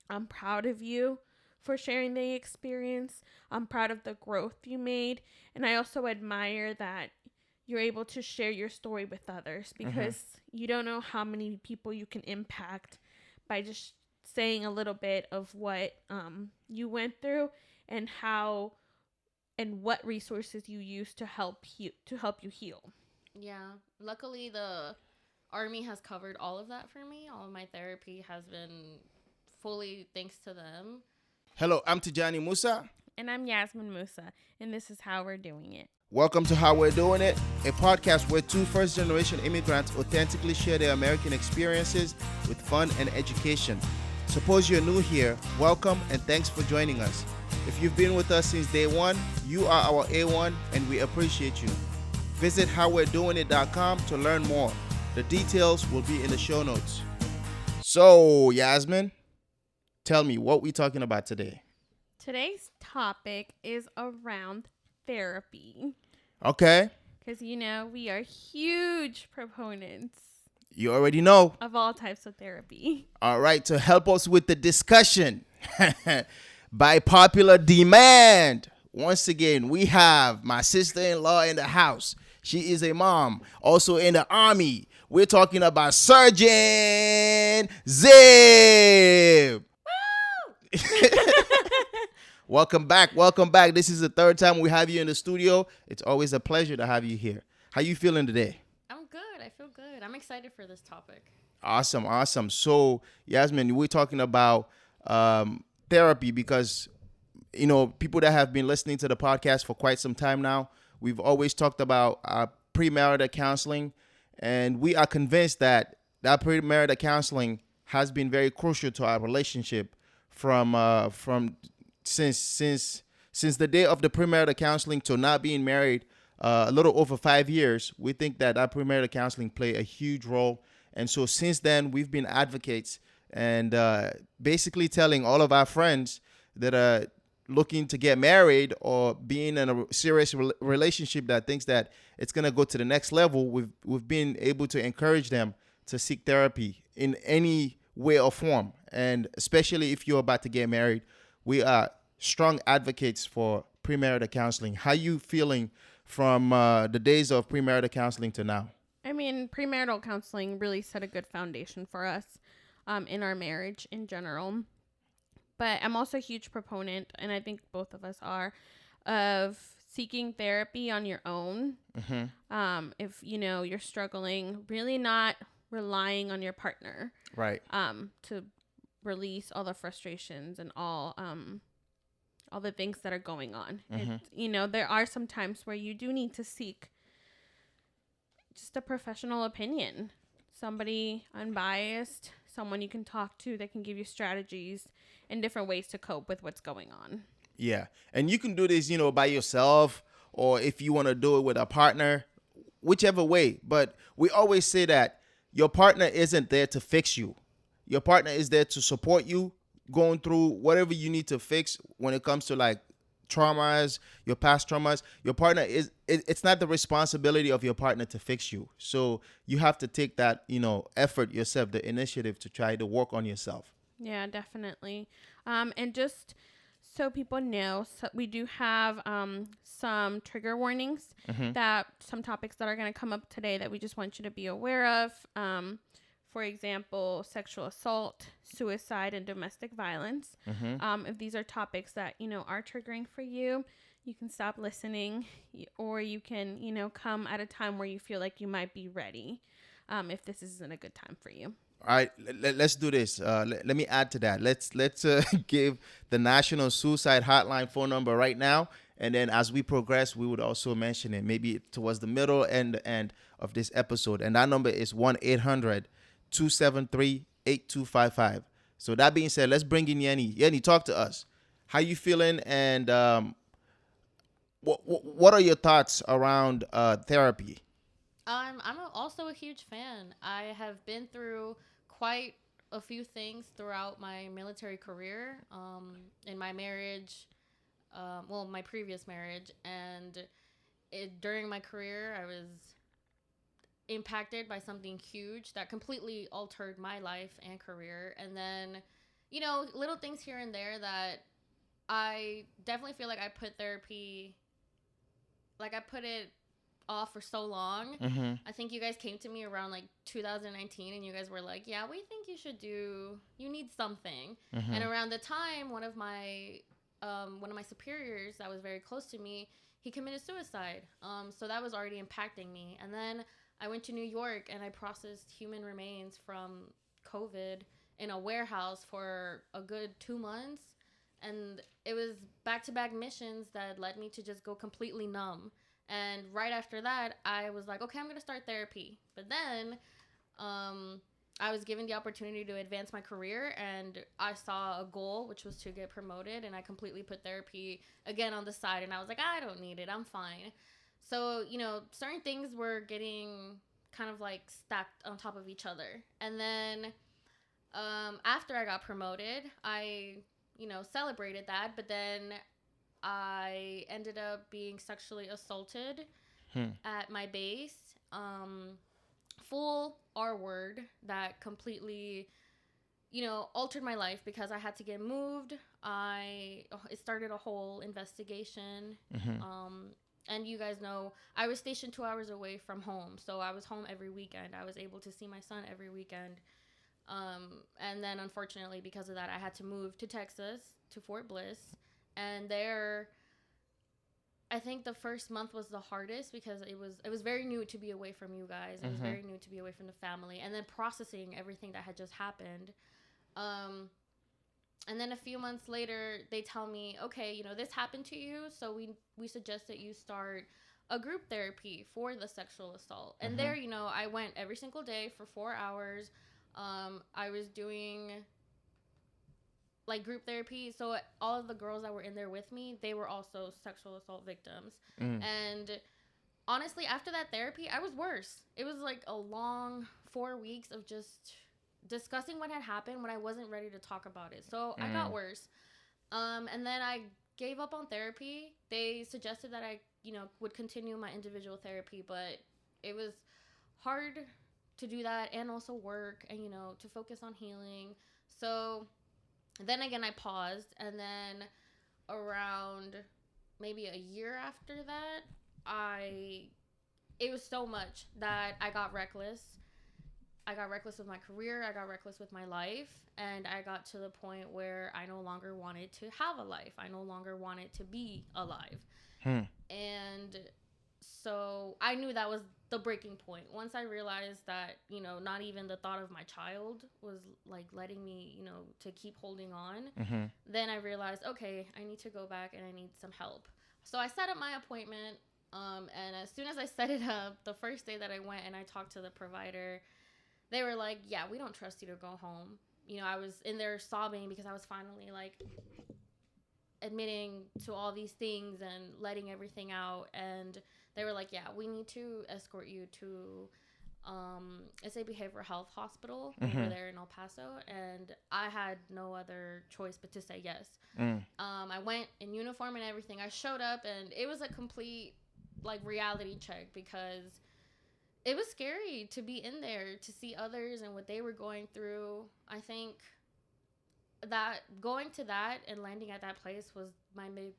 I'm proud of you for sharing the experience. I'm proud of the growth you made. And I also admire that you're able to share your story with others Mm-hmm. because you don't know how many people you can impact by just saying a little bit of what you went through and how and what resources you use to help you heal. Yeah. Luckily, the Army has covered all of that for me. All of my therapy has been fully thanks to them. Hello, I'm Tijani Musa. And I'm Yasmin Musa, and this is how we're doing it. Welcome to How We're Doing It, a podcast where two first-generation immigrants authentically share their American experiences with fun and education. Suppose you're new here, welcome and thanks for joining us. If you've been with us since day one, you are our A1 and we appreciate you. Visit howwe'redoingit.com to learn more. The details will be in the show notes. So, Yasmin, tell me what we talking about today. Today's topic is around therapy. Okay, Because, we are huge proponents you already know. of all types of therapy. All right, to help us with the discussion, by popular demand, once again, we have my sister-in-law in the house. She is a mom, also in the Army. We're talking about Surgeon Zib. Welcome back. Welcome back. This is the third time we have you in the studio. It's always a pleasure to have you here. How you feeling today? I'm good. I feel good. I'm excited for this topic. Awesome, awesome. So, Yasmin, we're talking about therapy because, people that have been listening to the podcast for quite some time now, we've always talked about premarital counseling, and we are convinced that premarital counseling has been very crucial to our relationship from since the day of the premarital counseling to not being married, a little over 5 years. We think that premarital counseling play a huge role, and so since then we've been advocates and basically telling all of our friends that are looking to get married or being in a serious relationship that thinks that it's gonna go to the next level. We've been able to encourage them to seek therapy in any way or form, and especially if you're about to get married, we are strong advocates for premarital counseling. How you feeling from the days of premarital counseling to now? I mean, premarital counseling really set a good foundation for us in our marriage in general. But I'm also a huge proponent, and I think both of us are, of seeking therapy on your own. If you're struggling, really not relying on your partner. Right. To release all the frustrations and all the things that are going on. There are some times where you do need to seek just a professional opinion, somebody unbiased, someone you can talk to that can give you strategies and different ways to cope with what's going on. Yeah. And you can do this, by yourself, or if you want to do it with a partner, whichever way. But we always say that your partner isn't there to fix you. Your partner is there to support you going through whatever you need to fix when it comes to like traumas, your past traumas. Your partner it's not the responsibility of your partner to fix you. So you have to take that, effort yourself, the initiative to try to work on yourself. Yeah, definitely. And just so people know, we do have some trigger warnings that some topics that are going to come up today that we just want you to be aware of. For example, sexual assault, suicide, and domestic violence. If these are topics that, are triggering for you, you can stop listening, or you can, come at a time where you feel like you might be ready if this isn't a good time for you. All right, let's do this. Let me add to that. Let's give the National Suicide Hotline phone number right now, and then as we progress, we would also mention it maybe towards the middle and the end of this episode. And that number is 1-800-273-8255. So that being said, let's bring in Yeni. Yeni, talk to us. How you feeling, and what are your thoughts around therapy? Also a huge fan. I have been through quite a few things throughout my military career, in my marriage, my previous marriage, and during my career, I was impacted by something huge that completely altered my life and career. And then you know, little things here and there that I definitely feel like I put therapy, like I put it off for so long. Mm-hmm. I think you guys came to me around like 2019 and you guys were like, yeah, we think you need something. Mm-hmm. And around the time, one of my superiors that was very close to me, he committed suicide. So that was already impacting me. And then I went to New York and I processed human remains from COVID in a warehouse for a good 2 months. And it was back-to-back missions that led me to just go completely numb. And right after that, I was like, okay, I'm going to start therapy. But then I was given the opportunity to advance my career, and I saw a goal, which was to get promoted, and I completely put therapy again on the side. And I was like, I don't need it. I'm fine. So, you know, certain things were getting kind of like stacked on top of each other. And then after I got promoted, I, you know, celebrated that. But then I ended up being sexually assaulted at my base. Full R word that completely, you know, altered my life because I had to get moved. It started a whole investigation. And you guys know I was stationed 2 hours away from home. So I was home every weekend. I was able to see my son every weekend. And then unfortunately, because of that, I had to move to Texas, to Fort Bliss. And there, I think the first month was the hardest because it was very new to be away from you guys. It was very new to be away from the family. And then processing everything that had just happened. And then a few months later, they tell me, okay, you know, this happened to you. So we suggest that you start a group therapy for the sexual assault. And there, you know, I went every single day for 4 hours. I was doing like group therapy. So all of the girls that were in there with me, they were also sexual assault victims. And honestly, after that therapy, I was worse. It was like a long 4 weeks of just discussing what had happened when I wasn't ready to talk about it. So I got worse. And then I gave up on therapy. They suggested that I, you know, would continue my individual therapy, but it was hard to do that and also work and, you know, to focus on healing. So then again, I paused, and then around maybe a year after that, it was so much that I got reckless. I got reckless with my career. I got reckless with my life. And I got to the point where I no longer wanted to have a life. I no longer wanted to be alive. And so I knew that was the breaking point. Once I realized that, you know, not even the thought of my child was like letting me, you know, to keep holding on, then I realized, okay, I need to go back and I need some help. So I set up my appointment. And as soon as I set it up, the first day that I went and I talked to the provider, they were like, yeah, we don't trust you to go home. You know, I was in there sobbing because I was finally like admitting to all these things and letting everything out. And they were like, yeah, we need to escort you to it's a behavioral health hospital over there in El Paso. And I had no other choice but to say yes. I went in uniform and everything. I showed up and it was a complete like reality check because it was scary to be in there, to see others and what they were going through. I think that going to that and landing at that place was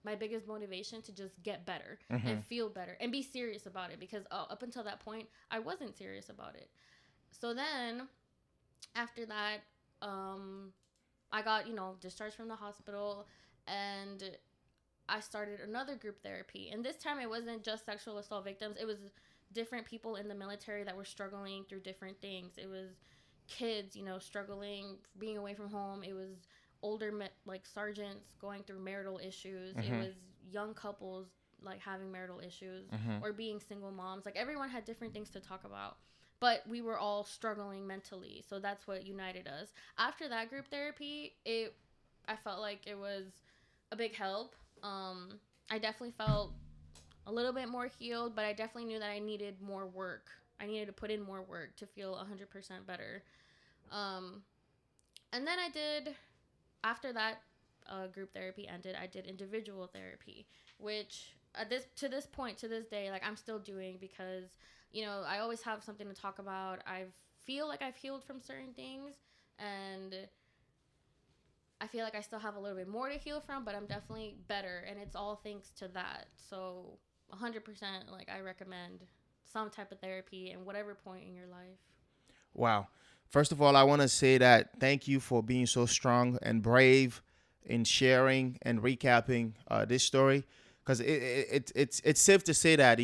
my biggest motivation to just get better and feel better and be serious about it, because up until that point I wasn't serious about it. So then after that, I got, you know, discharged from the hospital, and I started another group therapy. And this time it wasn't just sexual assault victims. It was different people in the military that were struggling through different things. It was kids, you know, struggling, being away from home. It was older, like sergeants going through marital issues. It was young couples like having marital issues or being single moms. Like everyone had different things to talk about, but we were all struggling mentally. So that's what united us. After that group therapy, I felt like it was a big help. I definitely felt a little bit more healed, but I definitely knew that I needed more work. I needed to put in more work to feel 100% better. And then after that group therapy ended, I did individual therapy, which to this day, like I'm still doing because, you know, I always have something to talk about. I feel like I've healed from certain things, and I feel like I still have a little bit more to heal from, but I'm definitely better, and it's all thanks to that. So 100%, like, I recommend some type of therapy in whatever point in your life. Wow. First of all, I want to say that thank you for being so strong and brave in sharing and recapping this story, because it's safe to say that,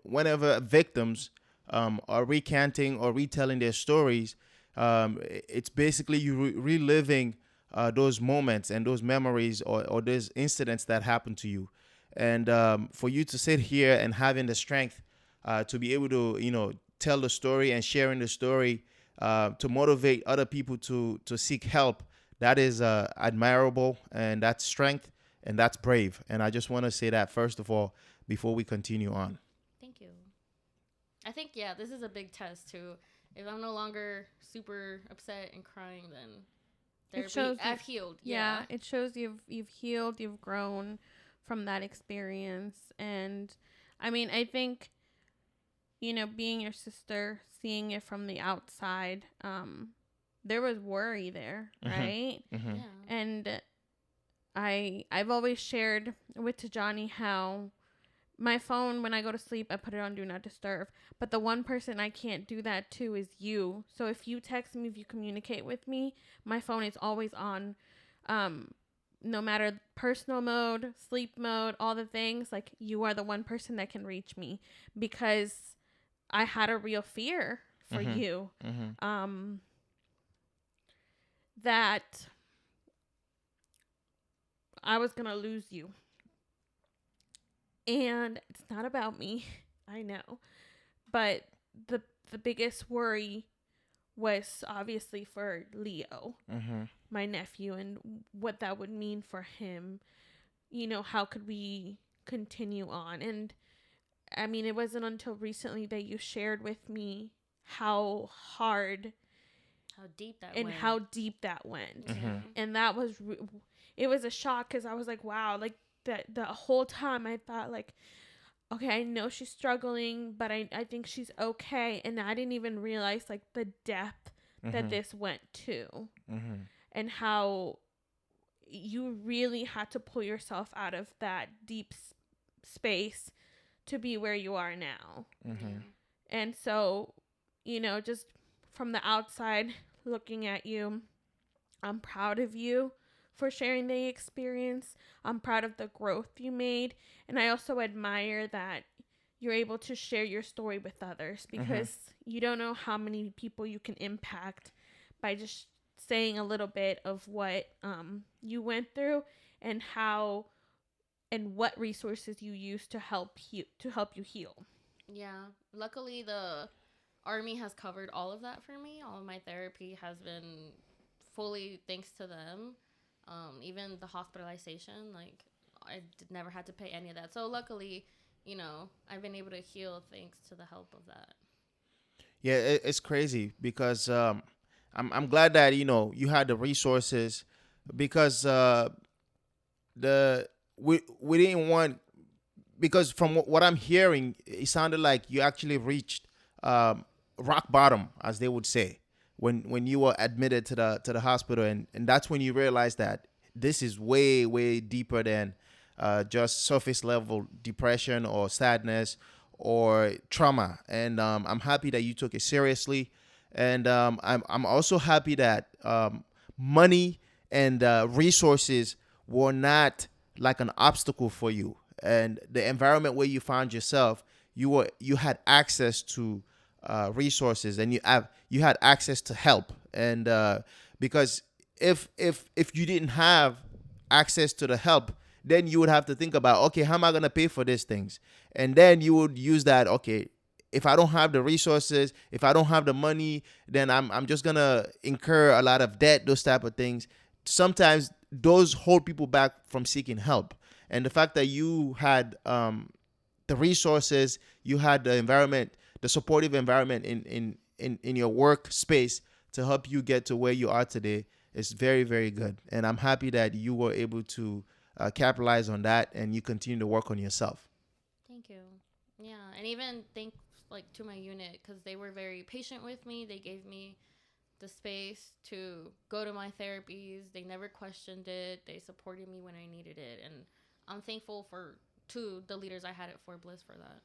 whenever victims are recanting or retelling their stories, it's basically you reliving those moments and those memories, or those incidents that happened to you, and for you to sit here and having the strength to be able to tell the story and sharing the story to motivate other people to seek help. That is admirable, and that's strength, and that's brave. And I just want to say that first of all before we continue on. Thank you. I think, yeah, this is a big test too. If I'm no longer super upset and crying, then It shows I've healed. Yeah, it shows you've healed, you've grown from that experience. And I mean, I think, being your sister, seeing it from the outside, there was worry there, right? Mm-hmm. Yeah. And I've always shared with Tijani how my phone, when I go to sleep, I put it on do not disturb. But the one person I can't do that to is you. So if you text me, if you communicate with me, my phone is always on. No matter personal mode, sleep mode, all the things, like, you are the one person that can reach me, because I had a real fear for you. Mm-hmm. That I was going to lose you. And it's not about me. I know. But the biggest worry was obviously for Leo, Mm-hmm. my nephew, and what that would mean for him. How could we continue on? And I mean, it wasn't until recently that you shared with me how hard, How deep that and went. how deep that went. Mm-hmm. And that was, it was a shock, because I was like, wow, like, that the whole time I thought, like, okay, I know she's struggling, but I think she's okay. And I didn't even realize, like, the depth that this went to, Mm-hmm. and how you really had to pull yourself out of that deep space to be where you are now. Mm-hmm. And so, just from the outside looking at you, I'm proud of you for sharing the experience. I'm proud of the growth you made. And I also admire that you're able to share your story with others, because you don't know how many people you can impact by just saying a little bit of what you went through, and how and what resources you use to help you heal. Yeah. Luckily, the Army has covered all of that for me. All of my therapy has been fully thanks to them. Even the hospitalization, like, never had to pay any of that. So luckily, I've been able to heal thanks to the help of that. Yeah, it's crazy because I'm glad that you had the resources, because the we didn't want, because from what I'm hearing, it sounded like you actually reached rock bottom, as they would say, when you were admitted to the hospital, and that's when you realized that this is way deeper than just surface level depression or sadness or trauma. And I'm happy that you took it seriously, and I'm also happy that money and resources were not like an obstacle for you, and the environment where you found yourself, you had access to resources, and you had access to help, and because if you didn't have access to the help, then you would have to think about, okay, how am I going to pay for these things? And then you would use that, okay, if I don't have the resources, if I don't have the money, then I'm just going to incur a lot of debt, those type of things. Sometimes those hold people back from seeking help. And the fact that you had the resources, you had the environment, the supportive environment in your workspace to help you get to where you are today is very, very good. And I'm happy that you were able to capitalize on that, and you continue to work on yourself. Thank you. Yeah, and even thanks, like, to my unit, because they were very patient with me. They gave me the space to go to my therapies. They never questioned it. They supported me when I needed it, and I'm thankful to the leaders I had at Fort Bliss for that.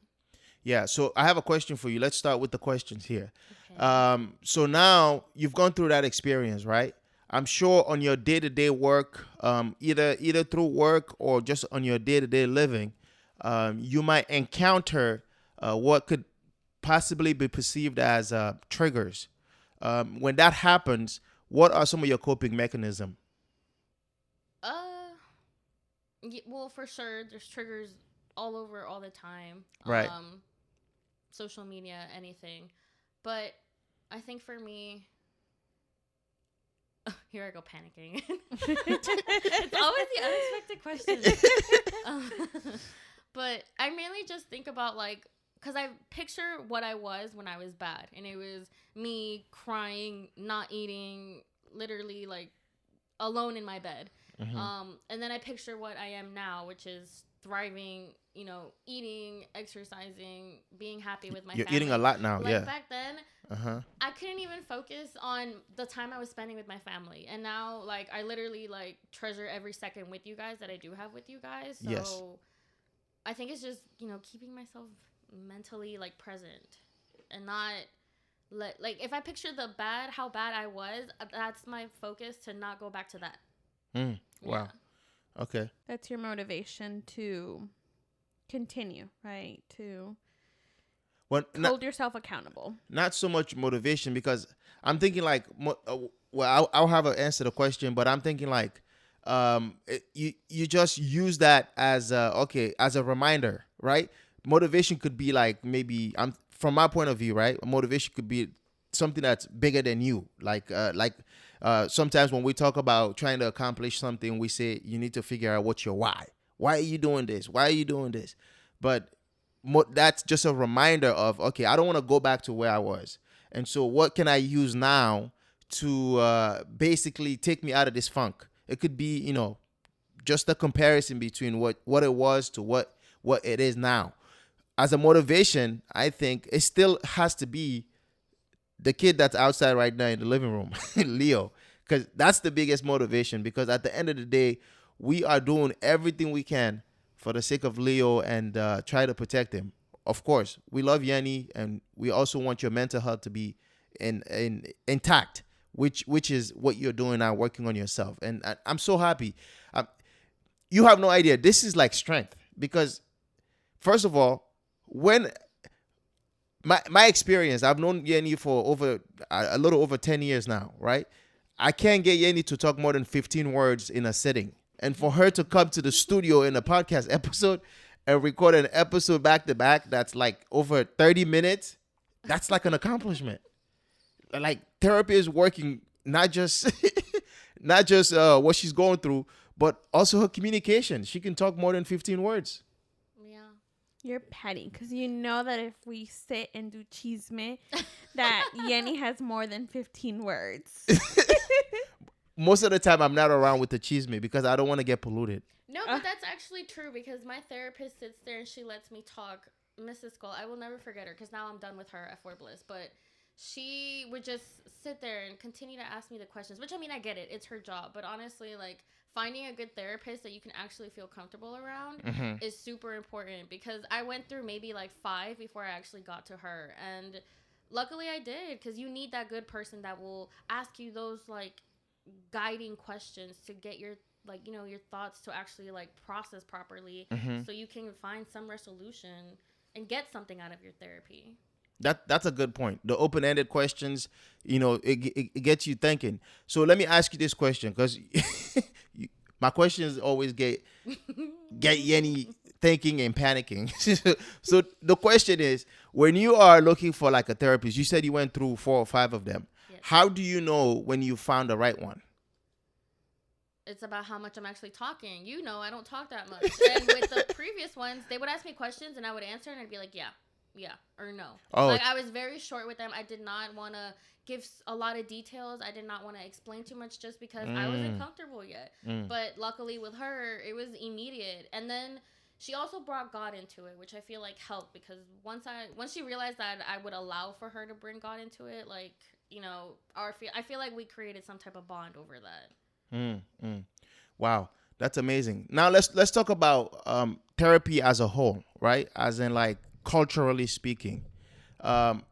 Yeah, so I have a question for you. Let's start with the questions here. Okay. So now you've gone through that experience, right? I'm sure on your day-to-day work, either through work or just on your day-to-day living, you might encounter what could possibly be perceived as triggers. When that happens, what are some of your coping mechanisms? Well, for sure, there's triggers all over all the time. Right. Social media, anything. But I think for me, here I go panicking. It's always the unexpected question. But I mainly just think about like, because I picture what I was when I was bad. And it was me crying, not eating, literally like alone in my bed. And then I picture what I am now, which is thriving, eating, exercising, being happy with my You're family. eating a lot now, like yeah. back then, I couldn't even focus on the time I was spending with my family. And now, like, I literally, like, treasure every second with you guys that I do have with you guys. So Yes. I think it's just, keeping myself mentally, like, present and not like, if I picture how bad I was, that's my focus to not go back to that. Wow. Yeah. Okay. That's your motivation to continue, right? To hold yourself accountable. Not so much motivation, because I'm thinking like, I'll have an answer to the question, but I'm thinking like, you just use that as as a reminder, right? Motivation could be like, maybe from my point of view, right? Motivation could be something that's bigger than you. Sometimes when we talk about trying to accomplish something, we say you need to figure out what's your why. Why are you doing this? Why are you doing this? But that's just a reminder of, okay, I don't want to go back to where I was. And so what can I use now to basically take me out of this funk? It could be, just a comparison between what it was to what it is now. As a motivation, I think it still has to be the kid that's outside right now in the living room, Leo, because that's the biggest motivation. Because at the end of the day, we are doing everything we can for the sake of Leo and try to protect him. Of course, we love Yeni, and we also want your mental health to be intact, which is what you're doing now, working on yourself. And I'm so happy. You have no idea. This is like strength, because first of all, when my experience, I've known Yeni for over a little over 10 years now, right? I can't get Yeni to talk more than 15 words in a sitting. And for her to come to the studio in a podcast episode and record an episode back to back that's like over 30 minutes, that's like an accomplishment. Like, therapy is working, not just what she's going through, but also her communication. She can talk more than 15 words. You're petty, because you know that if we sit and do chisme, that Yeni has more than 15 words. Most of the time, I'm not around with the chisme because I don't want to get polluted. No, but that's actually true, because my therapist sits there and she lets me talk. Mrs. Skull, I will never forget her, because now I'm done with her at Fort Bliss. But she would just sit there and continue to ask me the questions, which, I mean, I get it. It's her job. But honestly, like, finding a good therapist that you can actually feel comfortable around is super important, because I went through maybe like 5 before I actually got to her. And luckily I did, because you need that good person that will ask you those like guiding questions to get your your thoughts to actually like process properly, so you can find some resolution and get something out of your therapy. That's a good point. The open-ended questions, it gets you thinking. So let me ask you this question, because my questions always get Yeni thinking and panicking. So the question is, when you are looking for like a therapist, you said you went through 4 or 5 of them. Yes. How do you know when you found the right one? It's about how much I'm actually talking. I don't talk that much. And with the previous ones, they would ask me questions and I would answer, and I'd be like, yeah, or no. Oh. Like, I was very short with them. I did not want to give a lot of details. I did not want to explain too much, just because I wasn't comfortable yet. But luckily with her, it was immediate. And then she also brought God into it, which I feel like helped, because once she realized that I would allow for her to bring God into it, like, I feel like we created some type of bond over that. Wow, that's amazing. Now let's talk about therapy as a whole, right? As in like culturally speaking. Um,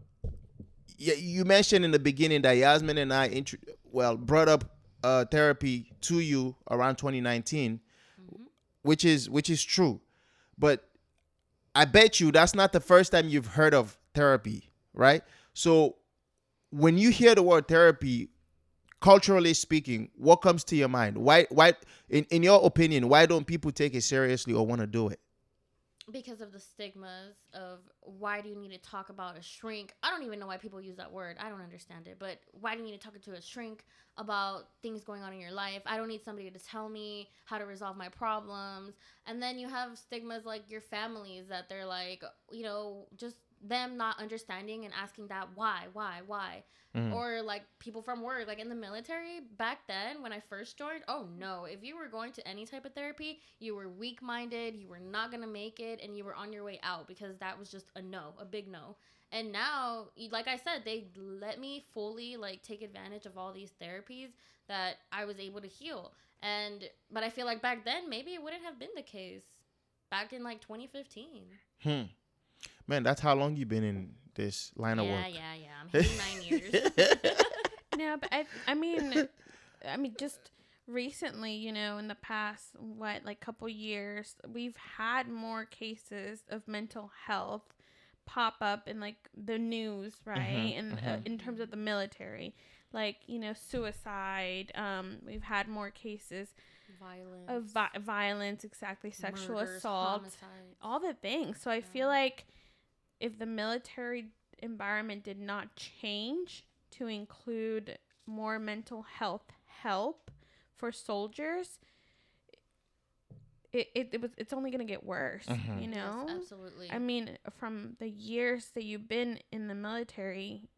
you mentioned in the beginning that Yasmin and I brought up therapy to you around 2019, Mm-hmm. which is true, but I bet you that's not the first time you've heard of therapy, right? So when you hear the word therapy, culturally speaking, what comes to your mind? Why in your opinion, why don't people take it seriously or want to do it? Because of the stigmas of why do you need to talk about a shrink? I don't even know why people use that word. I don't understand it. But why do you need to talk to a shrink about things going on in your life? I don't need somebody to tell me how to resolve my problems. And then you have stigmas like your families that they're like, just them not understanding and asking that why. Mm-hmm. Or like people from work, like in the military back then when I first joined. Oh no, if you were going to any type of therapy, you were weak minded, you were not gonna make it, and you were on your way out because that was just a big no. And now, like I said, they let me fully like take advantage of all these therapies that I was able to heal. But I feel like back then maybe it wouldn't have been the case. Back in like 2015. Hmm. Man, that's how long you've been in this line of work. Yeah. I'm hitting 9 years. No, but I mean, just recently, in the past, like couple years, we've had more cases of mental health pop up in like the news, right? And in terms of the military, like suicide. We've had more cases Violence. of violence, exactly, sexual Murders, assault, homicides. all the things. So I feel like if the military environment did not change to include more mental health help for soldiers, it's only gonna get worse. Yes, absolutely. I mean, from the years that you've been in the military,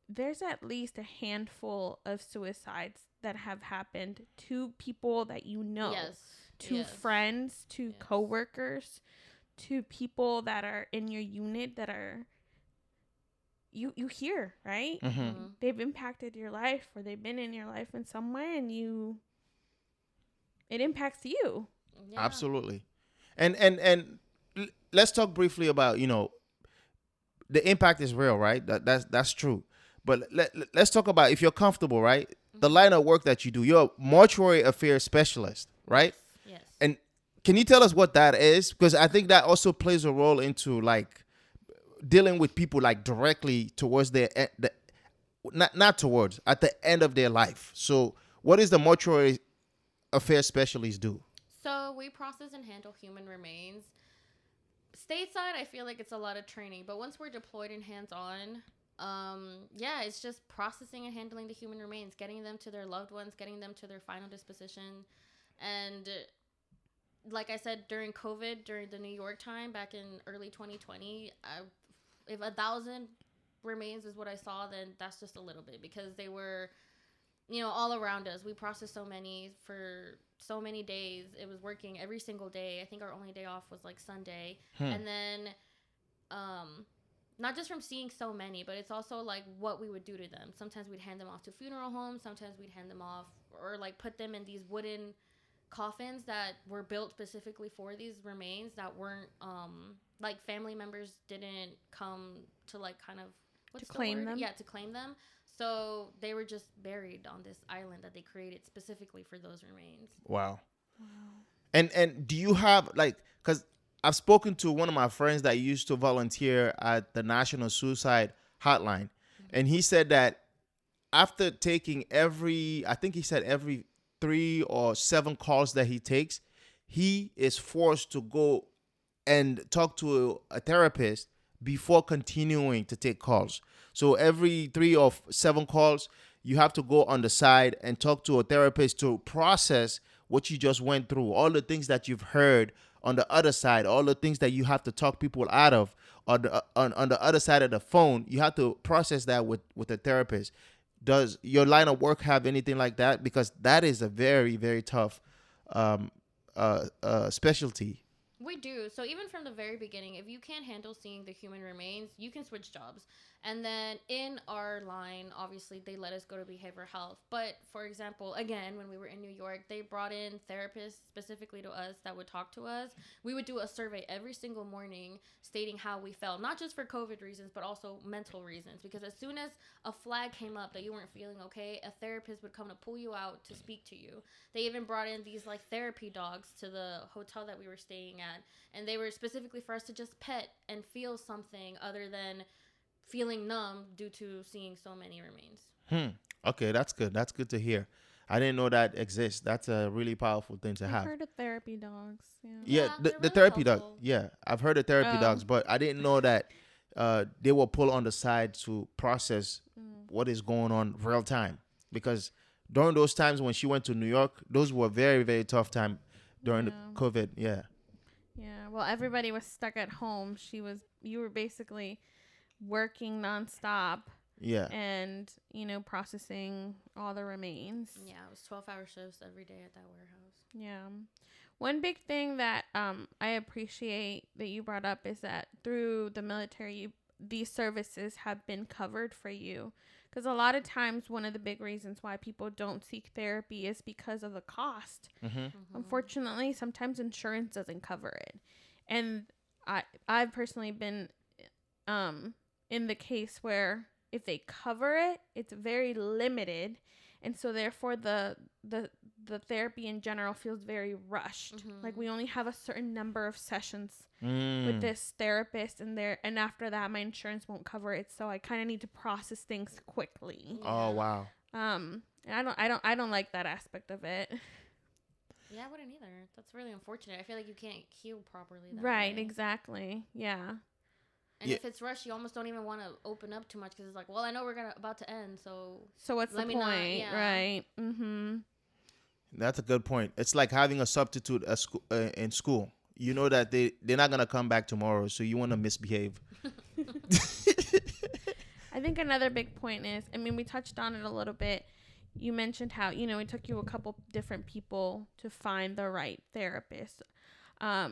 there's at least a handful of suicides that have happened to people that Yes. to friends, to coworkers, to people that are in your unit that are you hear, right? Mm-hmm. They've impacted your life, or they've been in your life in some way, and it impacts you. Yeah. Absolutely. And let's talk briefly about the impact is real, right? That's true. But let's talk about, if you're comfortable, right? The line of work that you do. You're a mortuary affairs specialist, right? Yes. And can you tell us what that is? Because I think that also plays a role into like dealing with people like directly towards not towards, at the end of their life. So what does the mortuary affairs specialist do? So we process and handle human remains. Stateside, I feel like it's a lot of training, but once we're deployed and hands-on, it's just processing and handling the human remains, getting them to their loved ones, getting them to their final disposition. And like I said, during COVID, during the New York time back in early 2020, if 1,000 remains is what I saw, then that's just a little bit, because they were, all around us. We processed so many for so many days. It was working every single day. I think our only day off was like Sunday. And then, not just from seeing so many, but it's also like what we would do to them. Sometimes we'd hand them off to funeral homes. Sometimes we'd hand them off or like put them in these wooden coffins that were built specifically for these remains that weren't, like family members didn't come to like kind of, to claim them. Yeah, to claim them. So they were just buried on this island that they created specifically for those remains. Wow. And do you have like, because I've spoken to one of my friends that used to volunteer at the National Suicide Hotline, and he said that after taking I think he said every 3 or 7 calls that he takes, he is forced to go and talk to a therapist before continuing to take calls. So every 3 or 7 calls, you have to go on the side and talk to a therapist to process what you just went through, all the things that you've heard on the other side, all the things that you have to talk people out of on the other side of the phone. You have to process that with a therapist. Does your line of work have anything like that? Because that is a very, very tough specialty. We do. So even from the very beginning, if you can't handle seeing the human remains, you can switch jobs. And then in our line, obviously, they let us go to behavioral health. But for example, again, when we were in New York, they brought in therapists specifically to us that would talk to us. We would do a survey every single morning stating how we felt, not just for COVID reasons, but also mental reasons. Because as soon as a flag came up that you weren't feeling okay, a therapist would come to pull you out to speak to you. They even brought in these like therapy dogs to the hotel that we were staying at. And they were specifically for us to just pet and feel something other than feeling numb due to seeing so many remains. Okay, that's good. That's good to hear. I didn't know that exists. That's a really powerful thing to I've have. heard of therapy dogs. Yeah. Yeah, the they're really therapy dog. helpful. Yeah, I've heard of therapy dogs, but I didn't know that they will pull on the side to process what is going on real time. Because during those times when she went to New York, those were very, very tough time during the COVID. Yeah. Yeah. Well, everybody was stuck at home. You were basically working nonstop. Yeah. And, processing all the remains. Yeah, it was 12-hour shifts every day at that warehouse. Yeah. One big thing that I appreciate that you brought up is that through the military, these services have been covered for you. Because a lot of times, one of the big reasons why people don't seek therapy is because of the cost. Unfortunately, sometimes insurance doesn't cover it. And I've personally been in the case where if they cover it, it's very limited. And so therefore the therapy in general feels very rushed. Like we only have a certain number of sessions with this therapist and after that my insurance won't cover it. So I kind of need to process things quickly. Oh, wow. And I don't like that aspect of it. Yeah, I wouldn't either. That's really unfortunate. I feel like you can't heal properly that Right, way. Exactly. Yeah. And if it's rushed, you almost don't even want to open up too much because it's like, well, I know we're about to end, so what's the point? Right. That's a good point. It's like having a substitute in school. You know that they're not gonna come back tomorrow, so you want to misbehave. I think another big point is, we touched on it a little bit. You mentioned how it took you a couple different people to find the right therapist. I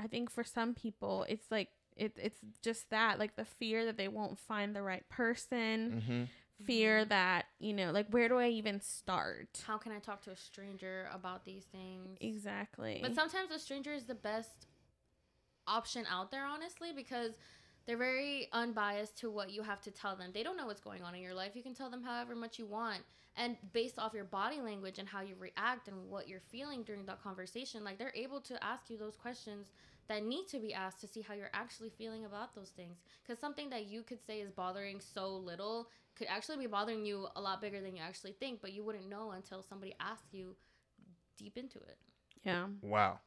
think for some people, it's like it's just that, like the fear that they won't find the right person. Fear that, like, where do I even start? How can I talk to a stranger about these things? Exactly. But sometimes a stranger is the best option out there, honestly, because they're very unbiased to what you have to tell them. They don't know what's going on in your life. You can tell them however much you want. And based off your body language and how you react and what you're feeling during that conversation, like they're able to ask you those questions that need to be asked to see how you're actually feeling about those things. Because something that you could say is bothering so little could actually be bothering you a lot bigger than you actually think, but you wouldn't know until somebody asks you deep into it. Yeah. Wow,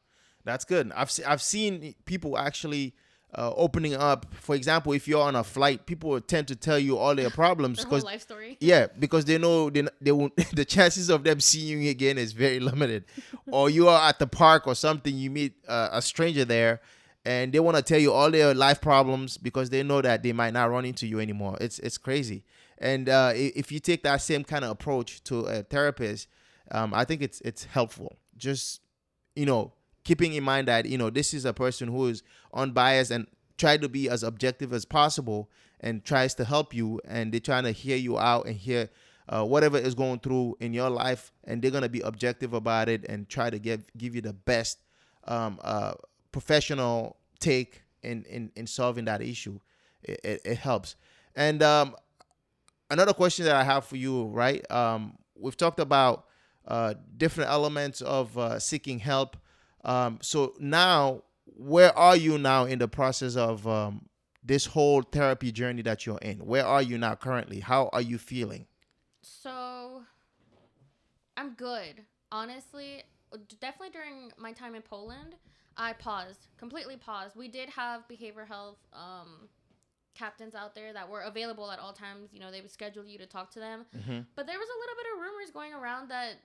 that's good. I've seen people actually opening up. For example, if you're on a flight, people tend to tell you all their problems Their whole life story. Yeah, because they know they won't, the chances of them seeing you again is very limited. Or you are at the park or something, you meet a stranger there, and they want to tell you all their life problems because they know that they might not run into you anymore. It's crazy. And if you take that same kind of approach to a therapist, I think it's helpful. Just, keeping in mind that, this is a person who is unbiased and try to be as objective as possible and tries to help you, and they're trying to hear you out and hear whatever is going through in your life, and they're going to be objective about it and try to give you the best professional take in solving that issue. It helps. And another question that I have for you, right? We've talked about different elements of seeking help. So now, where are you now in the process of this whole therapy journey that you're in? Where are you now currently? How are you feeling? So, I'm good. Honestly, definitely during my time in Poland, I completely paused. We did have behavioral health captains out there that were available at all times. They would schedule you to talk to them. But there was a little bit of rumors going around that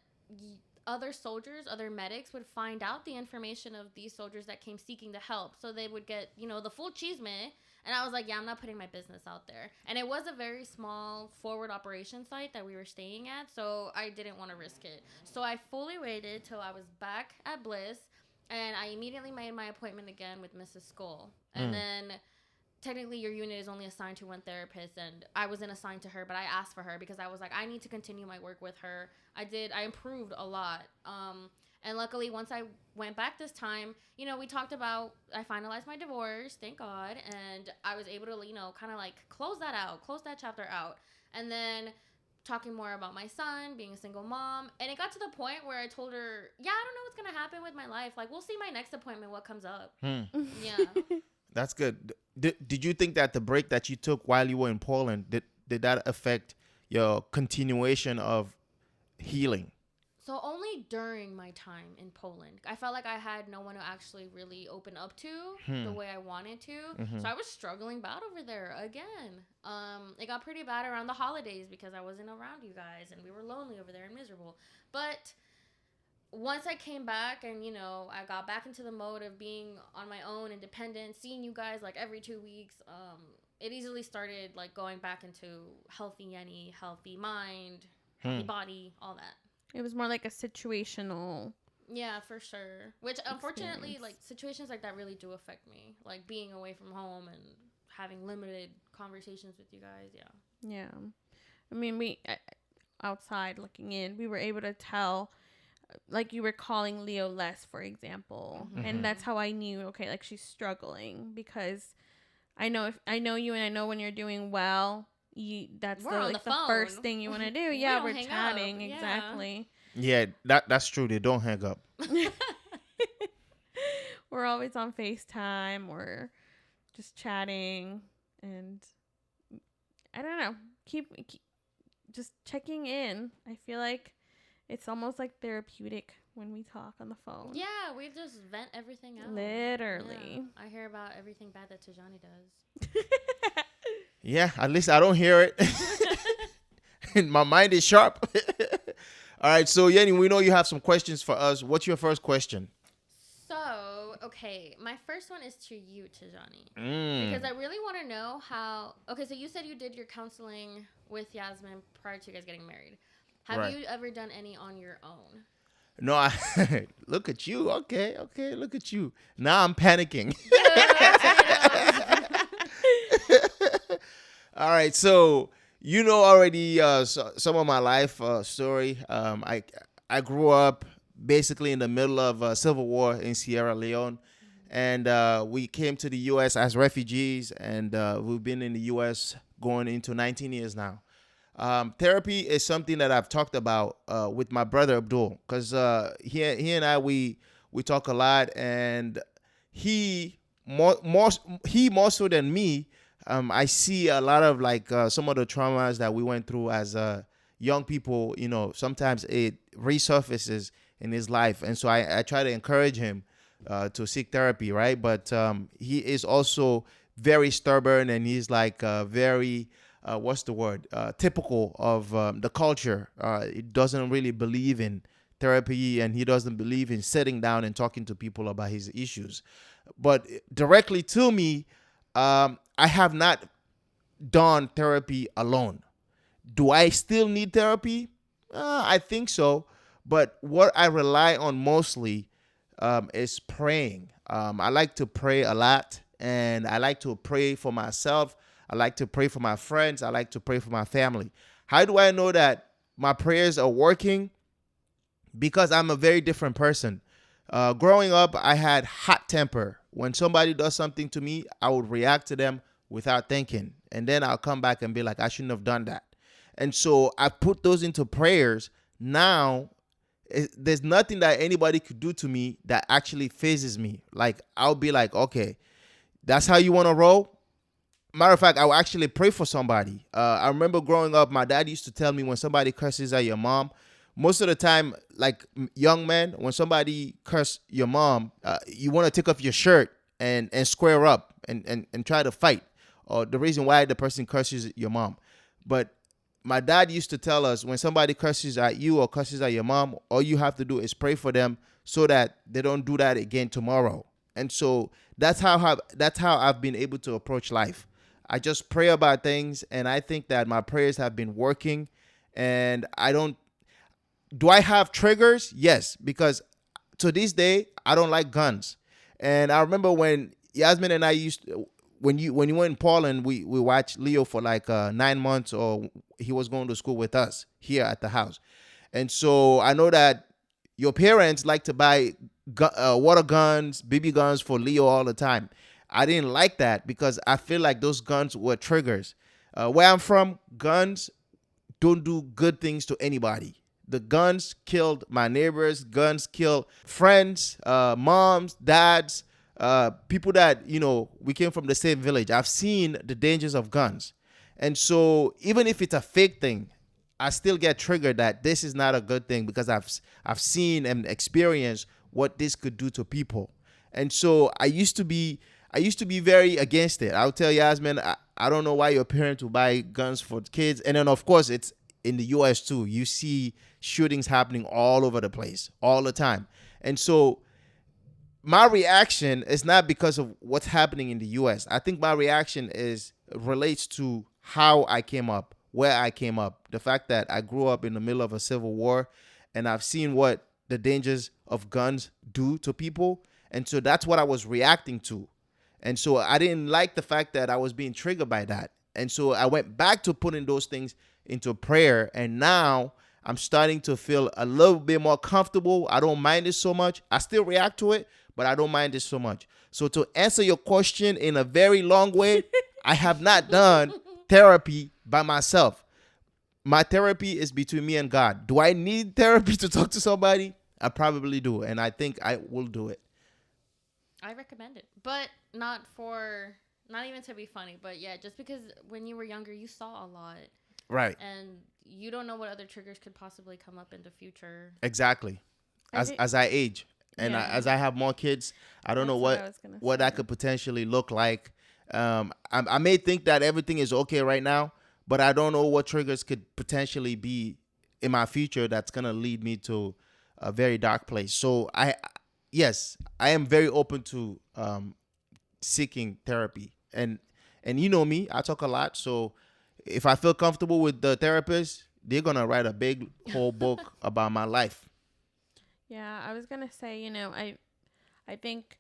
other soldiers, other medics would find out the information of these soldiers that came seeking the help. So they would get, the full chisme. And I was like, yeah, I'm not putting my business out there. And it was a very small forward operation site that we were staying at. So I didn't want to risk it. So I fully waited till I was back at Bliss. And I immediately made my appointment again with Mrs. Skull. And then technically your unit is only assigned to one therapist, and I wasn't assigned to her, but I asked for her because I was like, I need to continue my work with her. I improved a lot. And luckily, once I went back this time, we talked about, I finalized my divorce, thank God, and I was able to, kind of like close that chapter out. And then talking more about my son, being a single mom. And it got to the point where I told her, yeah, I don't know what's going to happen with my life. Like, we'll see my next appointment, what comes up. Yeah. That's good. Did you think that the break that you took while you were in Poland, did that affect your continuation of healing? So only during my time in Poland, I felt like I had no one to actually really open up to the way I wanted to. So I was struggling bad over there again. It got pretty bad around the holidays because I wasn't around you guys and we were lonely over there and miserable. But once I came back and, I got back into the mode of being on my own, independent, seeing you guys like every 2 weeks, it easily started like going back into healthy Yeni, healthy mind, healthy body, all that. It was more like a situational. Yeah, for sure. Which, unfortunately, like, situations like that really do affect me. Like, being away from home and having limited conversations with you guys, yeah. Yeah. I mean, we, outside looking in, we were able to tell, like, you were calling Leo less, for example. And that's how I knew, okay, like, she's struggling. Because I know you and I know when you're doing well, that's the first thing you want to do. Yeah, we're chatting. Yeah. Exactly. Yeah, that's true. They don't hang up. We're always on FaceTime or just chatting, and I don't know. Keep just checking in. I feel like it's almost like therapeutic when we talk on the phone. Yeah, we just vent everything out. Literally. Yeah. I hear about everything bad that Tijani does. Yeah, at least I don't hear it. And my mind is sharp. All right, so Yeni, we know you have some questions for us. What's your first question? So, okay, my first one is to you, Tijani. Because I really want to know how... Okay, so you said you did your counseling with Yazmin prior to you guys getting married. Have you ever done any on your own? No, look at you. Okay, look at you. Now I'm panicking. All right, so already some of my life story. I grew up basically in the middle of a civil war in Sierra Leone, and we came to the U.S. as refugees, and we've been in the U.S. going into 19 years now. Therapy is something that I've talked about with my brother Abdul, because he and I we talk a lot, and he more so than me. I see a lot of like some of the traumas that we went through as young people. Sometimes it resurfaces in his life, and so I try to encourage him to seek therapy, right? But he is also very stubborn, and he's like very typical of the culture. He doesn't really believe in therapy, and he doesn't believe in sitting down and talking to people about his issues. But directly to me, I have not done therapy alone. Do I still need therapy? I think so. But what I rely on mostly is praying. I like to pray a lot, and I like to pray for myself. I like to pray for my friends. I like to pray for my family. How do I know that my prayers are working? Because I'm a very different person. Growing up, I had hot temper. When somebody does something to me, I would react to them without thinking. And then I'll come back and be like, I shouldn't have done that. And so I put those into prayers. Now, there's nothing that anybody could do to me that actually phases me. Like, I'll be like, okay, that's how you want to roll? Matter of fact, I will actually pray for somebody. I remember growing up, my dad used to tell me when somebody curses at your mom, most of the time, like young men, when somebody curse your mom, you want to take off your shirt and square up and try to fight, or the reason why the person curses your mom. But my dad used to tell us, when somebody curses at you or curses at your mom, all you have to do is pray for them so that they don't do that again tomorrow. And so that's how I've been able to approach life. I just pray about things, and I think that my prayers have been working. And do I have triggers? Yes, because to this day, I don't like guns. And I remember when Yazmin and I when you went in Poland, we watched Leo for like 9 months, or he was going to school with us here at the house. And so I know that your parents like to buy water guns, BB guns for Leo all the time. I didn't like that because I feel like those guns were triggers. Where I'm from, guns don't do good things to anybody. The guns killed my neighbors. Guns killed friends, moms, dads, people that, we came from the same village. I've seen the dangers of guns. And so even if it's a fake thing, I still get triggered that this is not a good thing because I've seen and experienced what this could do to people. And so I used to be very against it. I'll tell Yasmin, I don't know why your parents will buy guns for kids. And then of course it's in the US too. You see shootings happening all over the place, all the time. And so my reaction is not because of what's happening in the US. I think my reaction relates to how I came up, where I came up. The fact that I grew up in the middle of a civil war and I've seen what the dangers of guns do to people. And so that's what I was reacting to. And so I didn't like the fact that I was being triggered by that. And so I went back to putting those things into prayer. And now I'm starting to feel a little bit more comfortable. I don't mind it so much. I still react to it, but I don't mind it so much. So to answer your question in a very long way, I have not done therapy by myself. My therapy is between me and God. Do I need therapy to talk to somebody? I probably do. And I think I will do it. I recommend it, but not even to be funny, but yeah, just because when you were younger, you saw a lot. Right. And you don't know what other triggers could possibly come up in the future. Exactly. As I age and as I have more kids, I don't know what that could potentially look like. I may think that everything is okay right now, but I don't know what triggers could potentially be in my future that's going to lead me to a very dark place. So yes, I am very open to seeking therapy. And you know me, I talk a lot. So if I feel comfortable with the therapist, they're going to write a big whole book about my life. Yeah, I was going to say, I think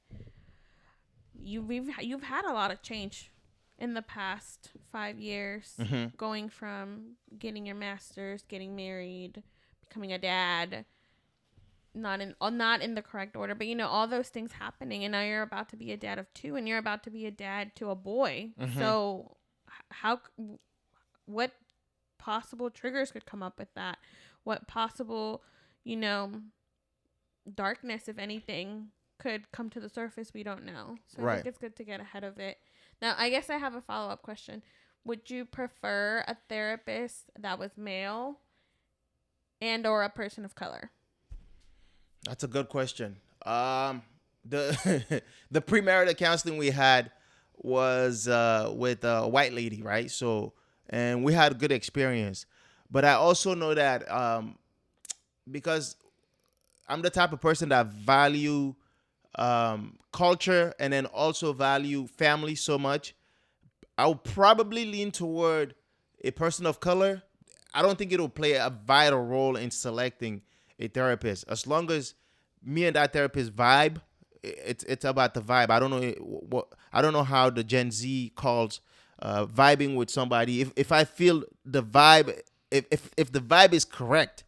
you've had a lot of change in the past 5 years, going from getting your master's, getting married, becoming a dad, not in the correct order, but all those things happening, and now you're about to be a dad of 2, and you're about to be a dad to a boy. So what possible triggers could come up with that? What possible, darkness, if anything, could come to the surface? We don't know. So I think it's good to get ahead of it. Now, I guess I have a follow-up question. Would you prefer a therapist that was male and or a person of color? That's a good question. The the premarital counseling we had was with a white lady, right? So, and we had a good experience. But I also know that because I'm the type of person that value culture and then also value family so much, I would probably lean toward a person of color. I don't think it'll play a vital role in selecting a therapist. As long as me and that therapist vibe, it's about the vibe. I don't know how the Gen Z calls vibing with somebody. If I feel the vibe, if the vibe is correct,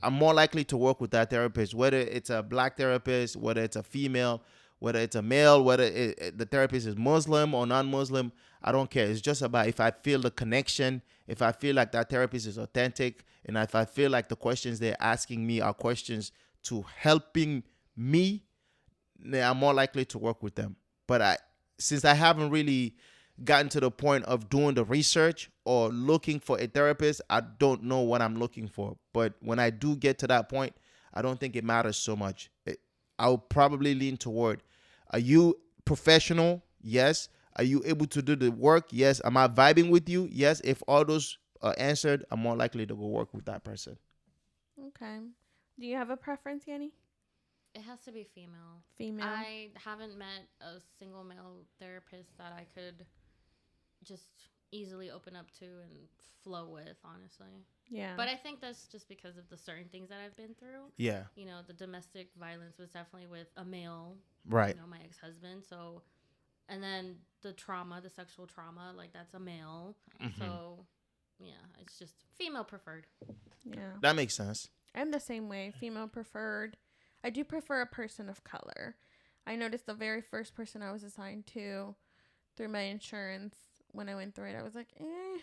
I'm more likely to work with that therapist, whether it's a black therapist, whether it's a female, whether it's a male, whether the therapist is Muslim or non-Muslim. I don't care. It's just about if I feel the connection, if I feel like that therapist is authentic, and if I feel like the questions they're asking me are questions to helping me, then I'm more likely to work with them. But since I haven't really gotten to the point of doing the research or looking for a therapist, I don't know what I'm looking for. But when I do get to that point, I don't think it matters so much. I'll probably lean toward, are you professional? Yes. Are you able to do the work? Yes. Am I vibing with you? Yes. If all those are answered, I'm more likely to go work with that person. Okay. Do you have a preference, Yeni? It has to be female. Female. I haven't met a single male therapist that I could just easily open up to and flow with, honestly. Yeah. But I think that's just because of the certain things that I've been through. Yeah. The domestic violence was definitely with a male. Right. My ex-husband. So, And then the sexual trauma, like that's a male. So yeah, it's just female preferred. Yeah. That makes sense. I'm the same way. Female preferred. I do prefer a person of color. I noticed the very first person I was assigned to through my insurance, when I went through it, I was like, I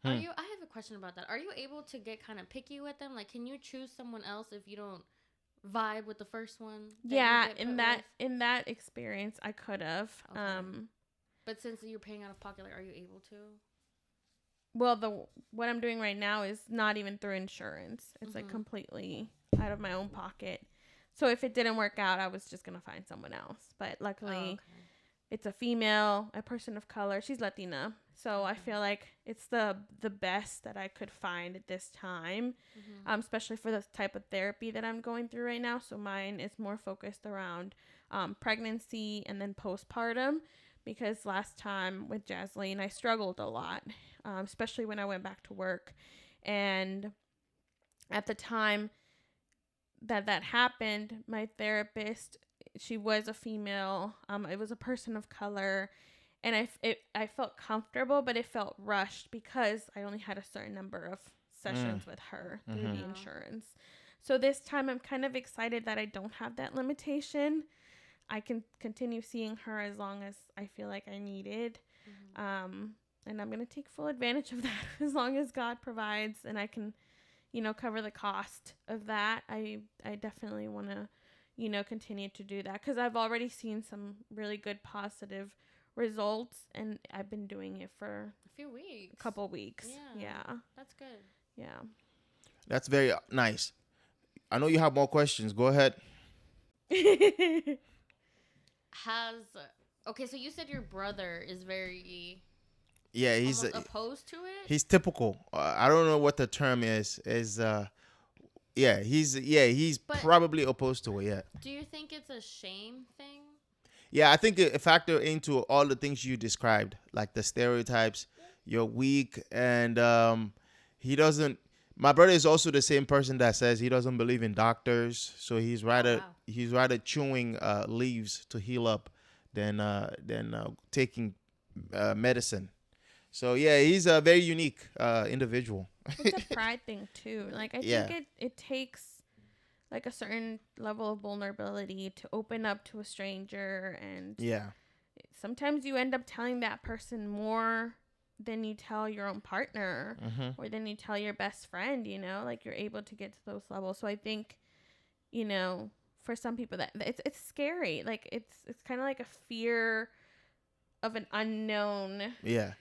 have a question about that. Are you able to get kind of picky with them? Like, can you choose someone else if you don't vibe with the first one? Yeah, in that experience, I could have. Okay. But since you're paying out of pocket, like, are you able to? Well, what I'm doing right now is not even through insurance. It's like completely out of my own pocket. So if it didn't work out, I was just going to find someone else. But luckily, it's a female, a person of color. She's Latina. So I feel like it's the best that I could find at this time, especially for the type of therapy that I'm going through right now. So mine is more focused around pregnancy and then postpartum, because last time with Yazmin, I struggled a lot, especially when I went back to work. And at the time that happened, my therapist, she was a female. It was a person of color. And I felt comfortable, but it felt rushed because I only had a certain number of sessions with her through the insurance. So this time I'm kind of excited that I don't have that limitation. I can continue seeing her as long as I feel like I needed. And I'm going to take full advantage of that as long as God provides and I can, cover the cost of that. I definitely want to, continue to do that because I've already seen some really good positive results and I've been doing it for a couple weeks. Yeah. That's good. Yeah. That's very nice. I know you have more questions. Go ahead. Okay, so you said your brother is very he's opposed to it. He's typical. I don't know what the term is. He's probably opposed to it. Yeah. Do you think it's a shame thing? Yeah, I think it factor into all the things you described, like the stereotypes. You're weak, and he doesn't. My brother is also the same person that says he doesn't believe in doctors, so he's rather chewing leaves to heal up than taking medicine. So yeah, he's a very unique individual. It's a pride thing too. Like I think it takes like a certain level of vulnerability to open up to a stranger, and sometimes you end up telling that person more than you tell your own partner or than you tell your best friend, like you're able to get to those levels. So I think, for some people that it's scary. Like it's kind of like a fear of an unknown. Yeah.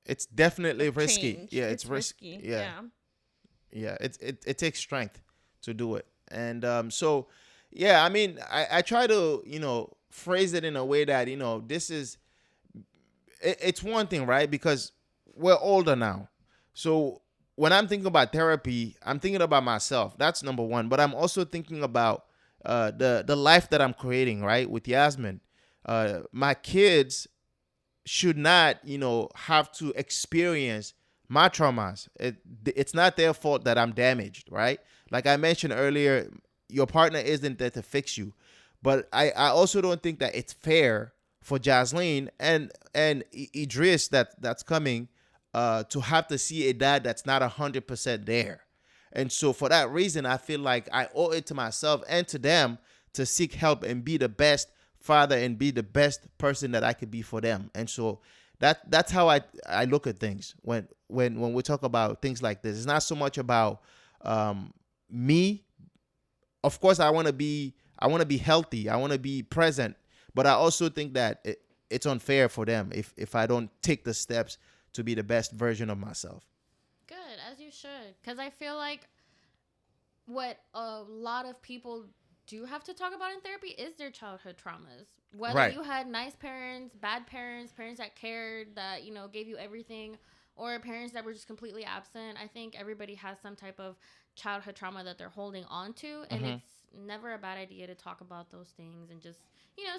It's definitely risky. Change. Yeah, it's risky. Yeah. It takes strength to do it. And I mean, I try to, phrase it in a way that, this is, it's one thing, right? Because we're older now. So when I'm thinking about therapy, I'm thinking about myself. That's number one. But I'm also thinking about the life that I'm creating, right? With Yazmin. My kids should not, have to experience my traumas. It's not their fault that I'm damaged, right? Like I mentioned earlier, your partner isn't there to fix you. But I also don't think that it's fair for Yazmin and Idris that's coming to have to see a dad that's not 100% there. And so for that reason, I feel like I owe it to myself and to them to seek help and be the best father and be the best person that I could be for them. And so that's how I look at things when we talk about things like this. It's not so much about me. Of course, I want to be healthy. I want to be present. But I also think that it's unfair for them if I don't take the steps to be the best version of myself. Good, as you should. Because I feel like what a lot of people do have to talk about in therapy is their childhood traumas. Whether you had nice parents, bad parents, parents that cared, that, gave you everything, or parents that were just completely absent. I think everybody has some type of childhood trauma that they're holding on to. And it's never a bad idea to talk about those things and just,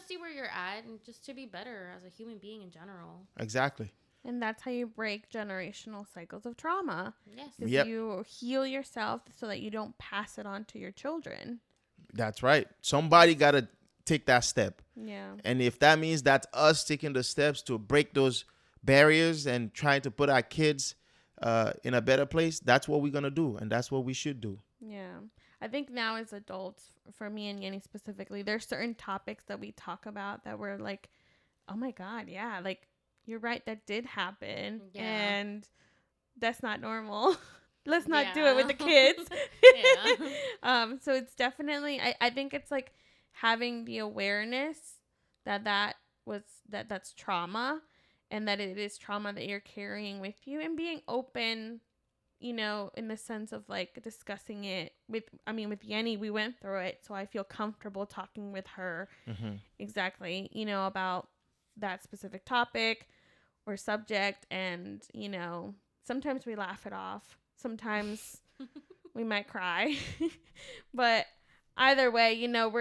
see where you're at and just to be better as a human being in general. Exactly. And that's how you break generational cycles of trauma. Yes. You heal yourself so that you don't pass it on to your children. That's right. Somebody got to take that step. Yeah. And if that means that's us taking the steps to break those barriers and trying to put our kids in a better place, that's what we're going to do. And that's what we should do. Yeah. I think now as adults, for me and Yeni specifically, there's certain topics that we talk about that we're like, oh my God, yeah, like you're right, that did happen. Yeah. And that's not normal. Let's not do it Yeah. with the kids. Yeah. So it's definitely, I think it's like having the awareness that's trauma, and that it is trauma that you're carrying with you, and being open, you know, in the sense of like discussing it with Yeni, we went through it. So I feel comfortable talking with her exactly, you know, about that specific topic or subject. And, you know, sometimes we laugh it off. Sometimes we might cry. But either way, you know,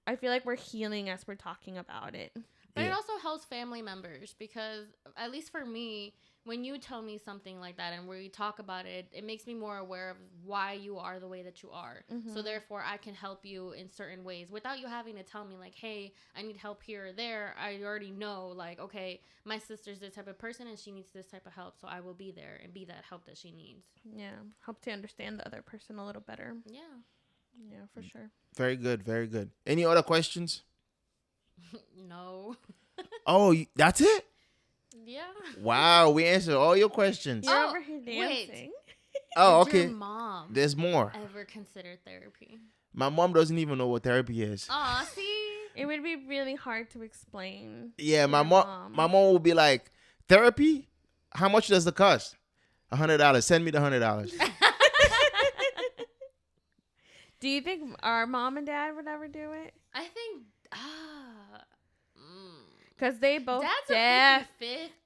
I feel like we're healing as we're talking about it. But it also helps family members, because at least for me, when you tell me something like that and we talk about it, it makes me more aware of why you are the way that you are. So therefore, I can help you in certain ways without you having to tell me like, hey, I need help here or there. I already know, like, okay, my sister's this type of person and she needs this type of help. So I will be there and be that help that she needs. Yeah. Help to understand the other person a little better. Yeah. Yeah, for sure. Very good. Very good. Any other questions? No. Oh, that's it? Yeah. Wow. We answered all your questions. You're Oh, over here wait. dancing. Oh, Did okay. your mom There's more. ever consider therapy? My mom doesn't even know what therapy is. Aw, see? It would be really hard to explain. Yeah, to my your mom. My mom will be like, "Therapy? How much does it cost? $100. Send me the $100." Do you think our mom and dad would ever do it? I think, Because they both Dad's a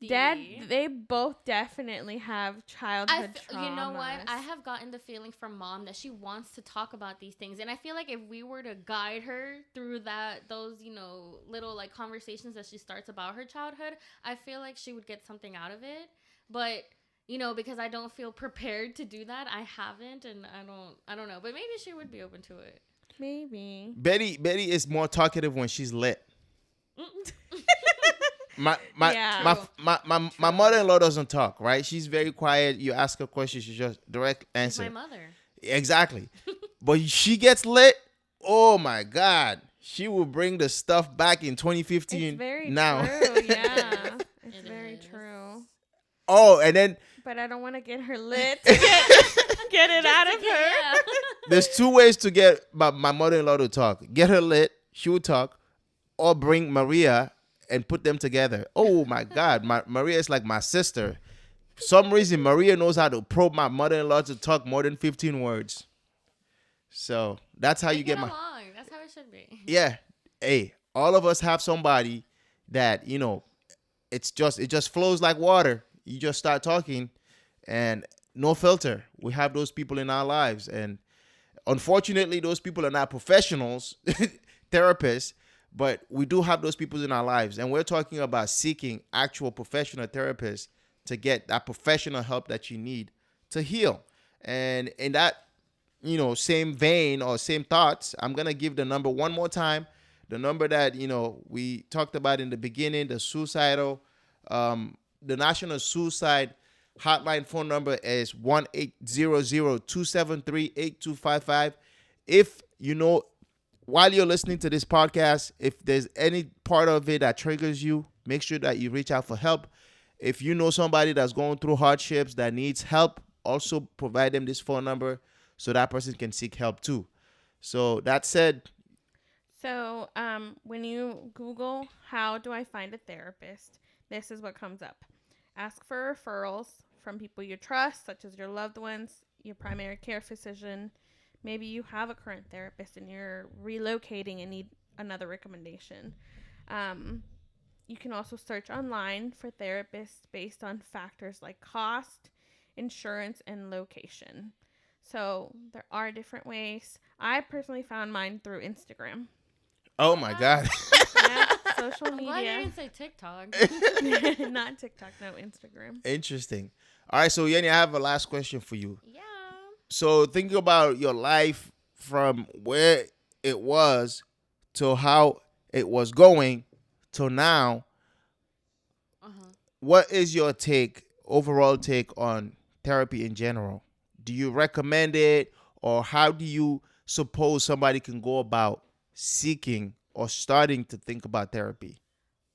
50-50. they both definitely have childhood traumas. You know what? I have gotten the feeling from mom that she wants to talk about these things. And I feel like if we were to guide her through those, you know, little like conversations that she starts about her childhood, I feel like she would get something out of it. But, you know, because I don't feel prepared to do that, I haven't, and I don't know. But maybe she would be open to it. Maybe. Betty is more talkative when she's lit. My mother-in-law doesn't talk, right? She's very quiet. You ask her questions, she just direct answer. My mother. Exactly. But she gets lit. Oh my God. She will bring the stuff back in 2015 It's very now. true, yeah. It's It very is. true. Oh, and then But I don't want to get her lit to get it out of her. Yeah. there's two ways to get my mother-in-law to talk. Get her lit, she will talk, or bring Maria and put them together. Oh my God, Maria is like my sister. For some reason, Maria knows how to probe my mother-in-law to talk more than 15 words. So that's how They you get my. along. That's how it should be. Yeah, hey, all of us have somebody that, you know, it just flows like water. You just start talking, and no filter. We have those people in our lives, and unfortunately, those people are not professionals, therapists. But we do have those people in our lives, and we're talking about seeking actual professional therapists to get that professional help that you need to heal. And in that, you know, same vein or same thoughts, I'm going to give the number one more time. The number that, you know, we talked about in the beginning, the National Suicide Hotline phone number is 1-800-273-8255. If you know, while you're listening to this podcast, if there's any part of it that triggers you, make sure that you reach out for help. If you know somebody that's going through hardships that needs help, also provide them this phone number so that person can seek help too. So that said. So when you Google, how do I find a therapist? This is what comes up. Ask for referrals from people you trust, such as your loved ones, your primary care physician. Maybe you have a current therapist and you're relocating and need another recommendation. You can also search online for therapists based on factors like cost, insurance, and location. So there are different ways. I personally found mine through Instagram. Oh my God. Yeah, social I'm glad you media. didn't say TikTok. Not TikTok, no, Instagram. Interesting. All right, so Yeni, I have a last question for you. Yeah. So think about your life from where it was to how it was going till now. What is your overall take on therapy in general? Do you recommend it, or how do you suppose somebody can go about seeking or starting to think about therapy?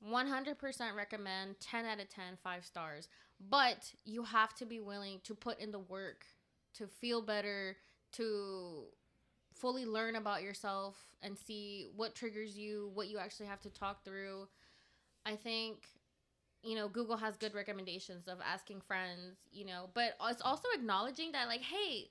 100% recommend. 10 out of 10, 5 stars. But you have to be willing to put in the work to feel better, to fully learn about yourself and see what triggers you, what you actually have to talk through. I think, Google has good recommendations of asking friends, but it's also acknowledging that, like, hey,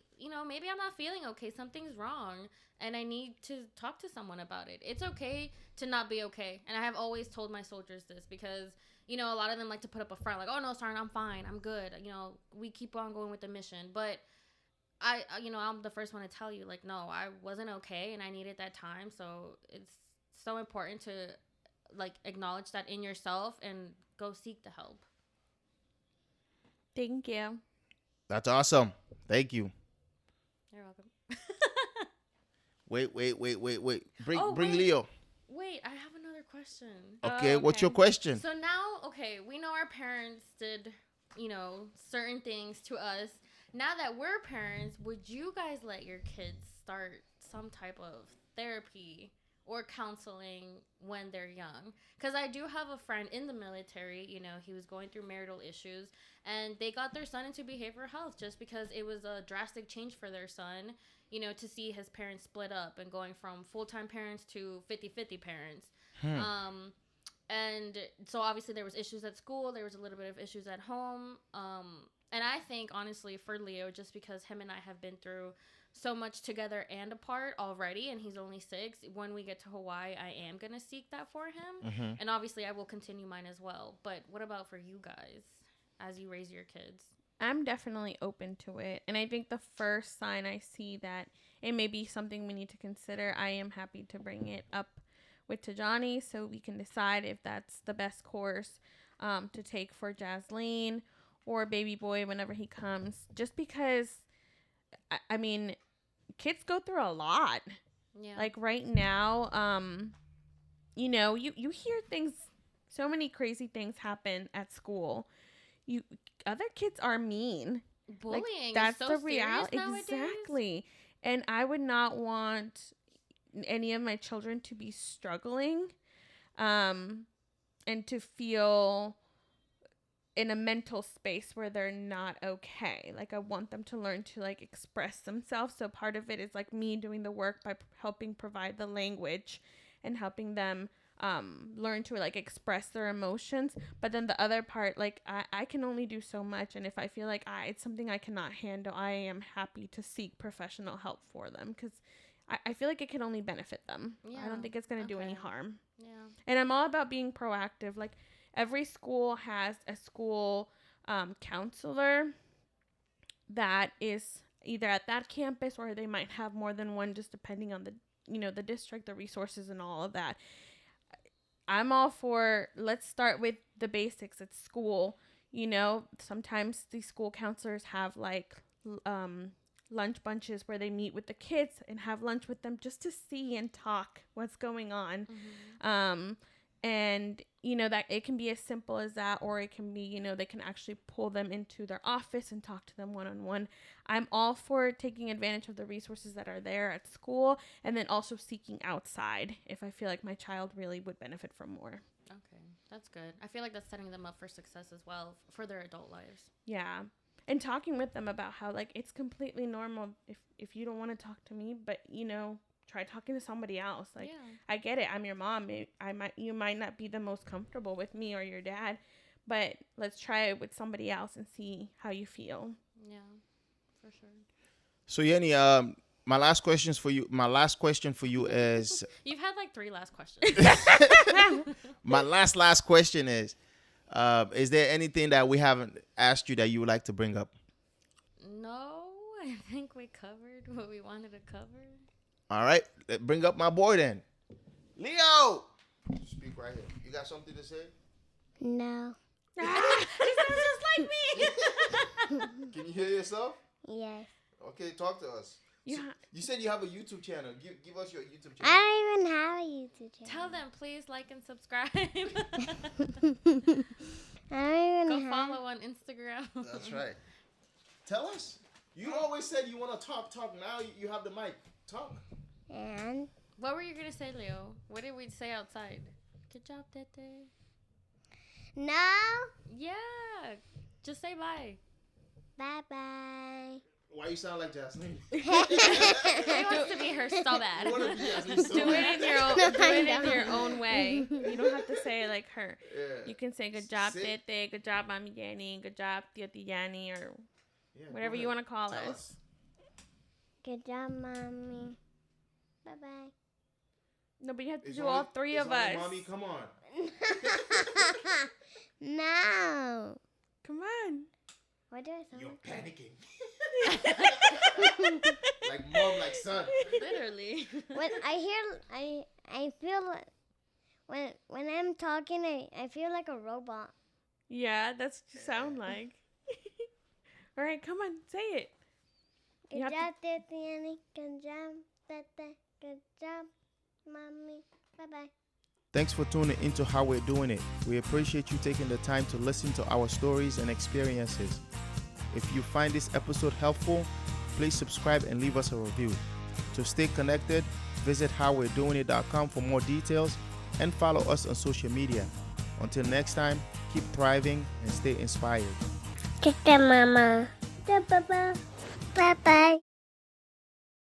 maybe I'm not feeling okay. Something's wrong and I need to talk to someone about it. It's okay to not be okay. And I have always told my soldiers this because, a lot of them like to put up a front like, oh, no, sorry, I'm fine. I'm good. We keep on going with the mission. But I'm the first one to tell you, like, no, I wasn't okay and I needed that time. So it's so important to, like, acknowledge that in yourself and go seek the help. Thank you. That's awesome. Thank you. You're welcome. Wait. Bring wait. Leo. Wait, I have another question. Okay, what's your question? So now, we know our parents did, certain things to us. Now that we're parents, would you guys let your kids start some type of therapy or counseling when they're young? Because I do have a friend in the military, he was going through marital issues, and they got their son into behavioral health just because it was a drastic change for their son, to see his parents split up and going from full-time parents to 50-50 parents. And so obviously there was issues at school, there was a little bit of issues at home. And I think, honestly, for Leo, just because him and I have been through so much together and apart already, and he's only 6, when we get to Hawaii, I am going to seek that for him. Mm-hmm. And obviously I will continue mine as well. But what about for you guys as you raise your kids? I'm definitely open to it. And I think the first sign I see that it may be something we need to consider, I am happy to bring it up with Tijani so we can decide if that's the best course to take for Jasleen or baby boy whenever he comes. Just because, I mean, kids go through a lot. Yeah. Like right now, you hear things, so many crazy things happen at school. Other kids are mean. Bullying, like, that's is so the reality. nowadays. Exactly. And I would not want any of my children to be struggling and to feel in a mental space where they're not okay. Like, I want them to learn to, like, express themselves. So part of it is, like, me doing the work by helping provide the language and helping them learn to, like, express their emotions. But then the other part, like, I can only do so much. And if I feel like it's something I cannot handle, I am happy to seek professional help for them, because I feel like it can only benefit them. Yeah. I don't think it's going to do any harm. Yeah. And I'm all about being proactive. Like, every school has a school counselor that is either at that campus, or they might have more than one, just depending on the district, the resources, and all of that. I'm all for, let's start with the basics at school. Sometimes these school counselors have, like, lunch bunches where they meet with the kids and have lunch with them just to see and talk what's going on. Mm-hmm. And, that it can be as simple as that, or it can be, they can actually pull them into their office and talk to them one-on-one. I'm all for taking advantage of the resources that are there at school, and then also seeking outside if I feel like my child really would benefit from more. Okay, that's good. I feel like that's setting them up for success as well for their adult lives. Yeah. And talking with them about how, like, it's completely normal if you don't want to talk to me, but, try talking to somebody else. Like, yeah. I get it. I'm your mom. You might not be the most comfortable with me or your dad, but let's try it with somebody else and see how you feel. Yeah, for sure. So, Yeni, my last question for you is... You've had like 3 last questions. My last question is there anything that we haven't asked you that you would like to bring up? No, I think we covered what we wanted to cover. All right, bring up my boy then. Leo! Speak right here. You got something to say? No. He sounds just like me. Can you hear yourself? Yes. Okay, talk to us. You said you have a YouTube channel. Give us your YouTube channel. I don't even have a YouTube channel. Tell them, please like and subscribe. I don't Go even follow on Instagram. That's right. Tell us. You always said you want to talk. Now you have the mic. Talk. And What were you gonna say, Leo? What did we say outside? Good job, Tete. no. Yeah. Just say bye. Bye bye. Why you sound like Jasmine? He wants to be her so bad. You want to be Jasmine so Do bad. it in your own. No, Do I it in don't. your own way. You don't have to say it like her. Yeah. You can say good job, Sit. Tete. Good job, Mami Yeni. Good job, Tia Tijani, or Yeah, whatever go you ahead. want to call Tell us. Good job, mommy. Bye bye. No, but you have to It's do only- all three it's of only us. Mommy, come on. No. Come on. What do I sound You're like? panicking. Like mom, like son. Literally. When I feel like when I'm talking, I feel like a robot. Yeah, that's what you sound like. All right, come on, say it. Good You have job, Tatiana. Good job, Tata. Good job, mommy. Bye bye. Thanks for tuning into How We're Doing It. We appreciate you taking the time to listen to our stories and experiences. If you find this episode helpful, please subscribe and leave us a review. To stay connected, visit howwe'redoingit.com for more details and follow us on social media. Until next time, keep thriving and stay inspired. Good job, mama. Bye bye. Bye bye.